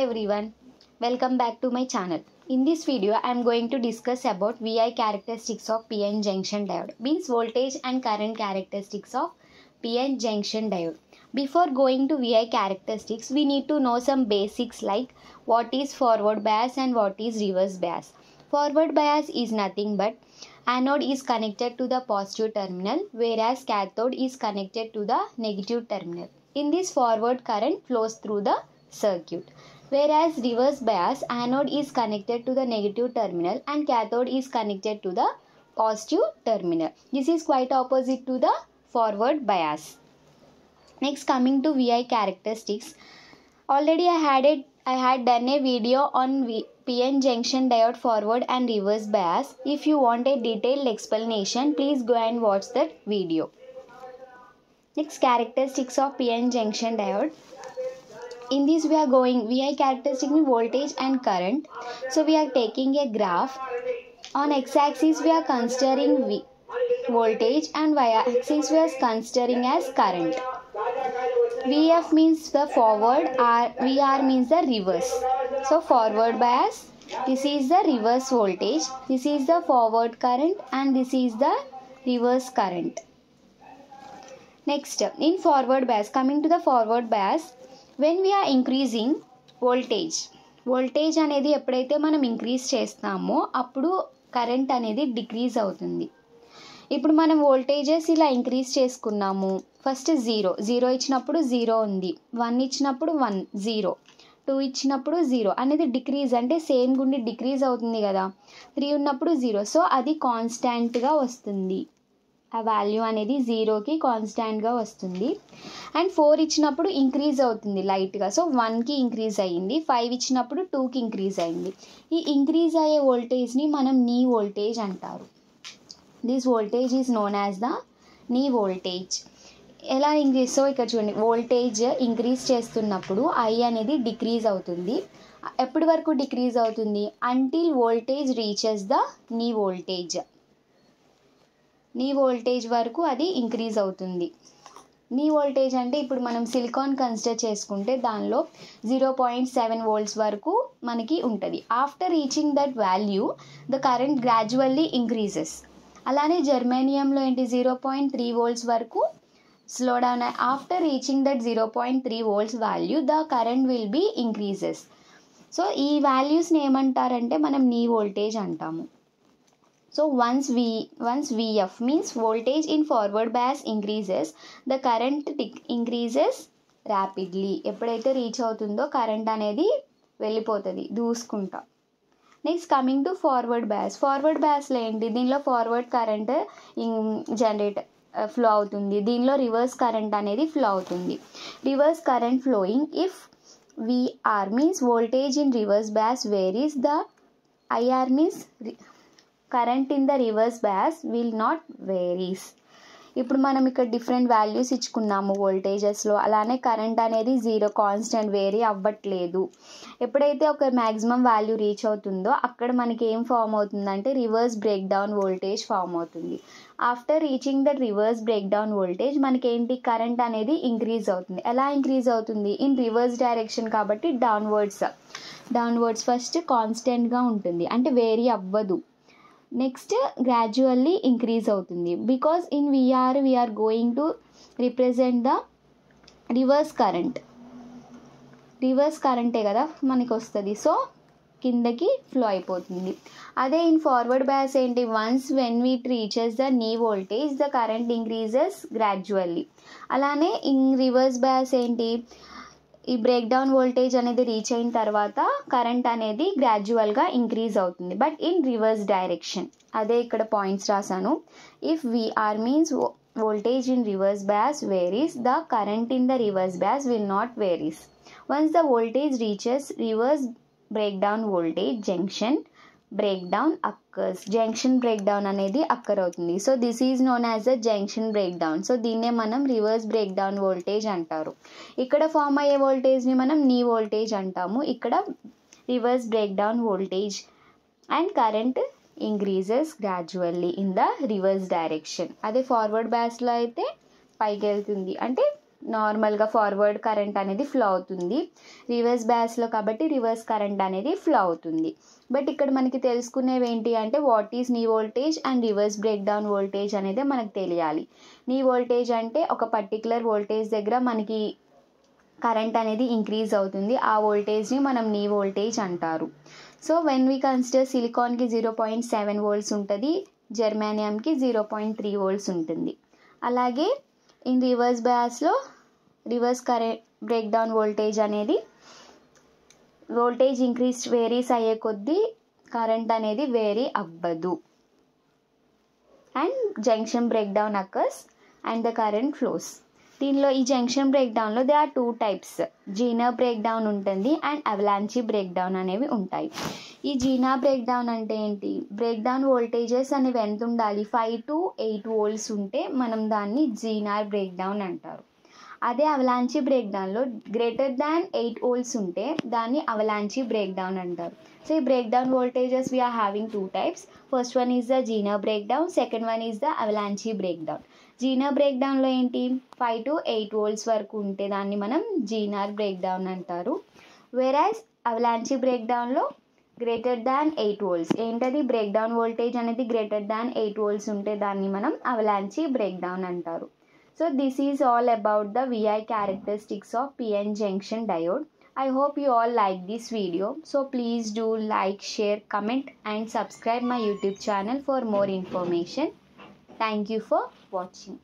everyone, welcome back to my channel. In this video I am going to discuss about VI characteristics of PN junction diode, means voltage and current characteristics of PN junction diode. Before going to VI characteristics, we need to know some basics like what is forward bias and what is reverse bias. Forward bias is nothing but anode is connected to the positive terminal whereas cathode is connected to the negative terminal. In this, forward current flows through the circuit, whereas reverse bias, anode is connected to the negative terminal and cathode is connected to the positive terminal. This is quite opposite to the forward bias. Next, coming to VI characteristics, already I had done a video on PN junction diode forward and reverse bias. If you want a detailed explanation, please go and watch that video. Next, characteristics of PN junction diode. In this we are going VI characteristic means voltage and current. So we are taking a graph. On x-axis we are considering voltage and y-axis we are considering as current. VF means the forward, VR means the reverse. So forward bias, this is the reverse voltage, this is the forward current and this is the reverse current. Next, in forward bias, coming to the forward bias, when we are increasing voltage అనేది ఎప్పుడైతే మనం increase చేస్తామో అప్పుడు current అనేది decrease అవుతుంది. ఇప్పుడు మనం voltages ఇలా ఇంక్రీజ్ చేసుకున్నాము. ఫస్ట్ 0 ఇచ్చినప్పుడు 0 ఉంది, 1 ఇచ్చినప్పుడు 1 0, 2 ఇచ్చినప్పుడు 0 అనేది డిక్రీజ్, అంటే సేమ్ గుండి డిక్రీజ్ అవుతుంది కదా. 3 ఉన్నప్పుడు 0, సో అది కాన్స్టాంట్గా వస్తుంది. ఆ వాల్యూ అనేది 0కి కాన్స్టాంట్గా వస్తుంది. అండ్ 4 ఇచ్చినప్పుడు ఇంక్రీజ్ అవుతుంది లైట్గా, సో 1కి ఇంక్రీజ్ అయ్యింది. 5 ఇచ్చినప్పుడు 2కి ఇంక్రీజ్ అయింది. ఈ ఇంక్రీజ్ అయ్యే వోల్టేజ్ని మనం నీ వోల్టేజ్ అంటారు. This voltage is known as the knee voltage. ఎలా ఇంక్రీజ్, సో ఇక్కడ చూడండి, వోల్టేజ్ ఇంక్రీజ్ చేస్తున్నప్పుడు ఐ అనేది డిక్రీజ్ అవుతుంది. ఎప్పటి వరకు డిక్రీజ్ అవుతుంది? Until voltage reaches the knee voltage. నీ వోల్టేజ్ వరకు అది ఇంక్రీజ్ అవుతుంది. నీ వోల్టేజ్ అంటే ఇప్పుడు మనం సిలికాన్ కన్సిడర్ చేసుకుంటే దానిలో 0.7 volts వరకు మనకి ఉంటుంది. After reaching that value the current gradually increases. అలానే జర్మేనియంలో ఏంటి 0.3 volts వరకు slow down. After reaching that 0.3 volts value the current will be increases. So ఈ వాల్యూస్ని ఏమంటారంటే మనం నీ వోల్టేజ్ అంటాము. So once VF means voltage in forward bias increases, the current increases rapidly. ఎప్పుడైతే రీచ్ అవుతుందో కరెంట్ అనేది వెళ్ళిపోతుంది దూసుకుంటా. Next, coming to forward bias. Forward బయాస్లో ఏంటి? దీనిలో ఫార్వర్డ్ కరెంట్ ఫ్లో అవుతుంది, దీనిలో రివర్స్ కరెంట్ అనేది ఫ్లో అవుతుంది. Reverse current flowing if VR means voltage in reverse bias varies, the IR means current in the reverse bias will not varies. ఇప్పుడు మనం ఇక్కడ డిఫరెంట్ వాల్యూస్ ఇచ్చుకున్నాము వోల్టేజెస్లో, అలానే కరెంట్ అనేది 0 constant vary అవ్వట్లేదు. ఎప్పుడైతే ఒక మ్యాక్సిమం వాల్యూ రీచ్ అవుతుందో అక్కడ మనకి ఏం ఫామ్ అవుతుందంటే reverse break down voltage form అవుతుంది. After reaching that reverse break down voltage మనకేంటి? కరెంట్ అనేది ఇంక్రీజ్ అవుతుంది. ఎలా ఇంక్రీజ్ అవుతుంది? ఇన్ రివర్స్ డైరెక్షన్ కాబట్టి డౌన్వర్డ్స్ ఫస్ట్ కాన్స్టెంట్గా ఉంటుంది, అంటే వేరీ అవ్వదు. నెక్స్ట్ గ్రాడ్యువల్లీ ఇంక్రీజ్ అవుతుంది. Because in we are going to represent the reverse కరెంటే కదా మనకి వస్తుంది, సో కిందకి ఫ్లో అయిపోతుంది. అదే ఇన్ ఫార్వర్డ్ బయాస్ ఏంటి? Once when we reaches the knee voltage the current increases gradually. అలానే ఇన్ రివర్స్ బయాస్ ఏంటి? ఈ బ్రేక్ డౌన్ వోల్టేజ్ అనేది రీచ్ అయిన తర్వాత కరెంట్ అనేది గ్రాడ్యువల్గా ఇంక్రీజ్ అవుతుంది, బట్ ఇన్ రివర్స్ డైరెక్షన్. అదే ఇక్కడ పాయింట్స్ రాశాను. If VR means voltage in reverse bias varies, the current in the reverse bias will not varies. Once the voltage reaches reverse break down voltage junction break down occurs. Junction break down అనేది occur అవుతుంది. So this is known as the junction break down. So దీన్నే మనం reverse break down voltage అంటారు. ఇక్కడ form అయ్యే వోల్టేజ్ని మనం knee voltage అంటాము. ఇక్కడ reverse break down voltage and current increases gradually in the reverse direction. అదే ఫార్వర్డ్ బయాస్లో అయితే పైకి వెళ్తుంది, అంటే నార్మల్గా ఫార్వర్డ్ కరెంట్ అనేది ఫ్లో అవుతుంది. రివర్స్ బయాస్లో కాబట్టి రివర్స్ కరెంట్ అనేది ఫ్లో అవుతుంది. బట్ ఇక్కడ మనకి తెలుసుకునేవి ఏంటి అంటే వాట్ ఈజ్ నీ voltage and reverse break down voltage అనేది మనకు తెలియాలి. నీ వోల్టేజ్ అంటే ఒక పర్టికులర్ వోల్టేజ్ దగ్గర మనకి కరెంట్ అనేది ఇంక్రీజ్ అవుతుంది. ఆ వోల్టేజ్ని మనం నీ వోల్టేజ్ అంటారు. సో వెన్ వీ కన్సిడర్ సిలికాన్కి 0.7 వోల్ట్స్ ఉంటుంది, జర్మానియంకి 0.3 వోల్ట్స్ ఉంటుంది. అలాగే ఇన్ రివర్స్ బయాస్లో reverse current break down voltage అనేది వోల్టేజ్ ఇంక్రీజ్ వేరీస్ అయ్యే కొద్దీ కరెంట్ అనేది వేరీ అవ్వదు. And junction break down occurs and the current flows. దీనిలో ఈ జంక్షన్ బ్రేక్ డౌన్లో they are 2 types. Zener break down ఉంటుంది అండ్ అవలాంచి బ్రేక్ డౌన్ అనేవి ఉంటాయి. ఈ జీనర్ బ్రేక్ డౌన్ అంటే ఏంటి? బ్రేక్ డౌన్ వోల్టేజెస్ అనేవి ఎంత ఉండాలి? 5 to 8 volts ఉంటే మనం దాన్ని జీనర్ బ్రేక్ డౌన్ అంటారు. అదే అవలాంచి బ్రేక్ డౌన్లో గ్రేటర్ దాన్ 8 volts ఉంటే దాన్ని అవలాంచి బ్రేక్ డౌన్ అంటారు. సో ఈ breakdown voltages we are having 2 types. First one is the Zener break down, second one is the avalanche break down. Zener బ్రేక్ డౌన్లో ఏంటి? 5 to 8 volts వరకు ఉంటే దాన్ని మనం జీనర్ బ్రేక్ డౌన్ అంటారు. వేరాజ్ అవలాంచి బ్రేక్ డౌన్లో గ్రేటర్ దాన్ 8 volts. ఏంటది? బ్రేక్ డౌన్ వోల్టేజ్ అనేది గ్రేటర్ దాన్ 8 volts ఉంటే దాన్ని మనం అవలాంచి బ్రేక్ డౌన్ అంటారు. So this is all about the VI characteristics of PN junction diode. I hope you all like this video. So please do like, share, comment and subscribe my YouTube channel for more information. Thank you for watching.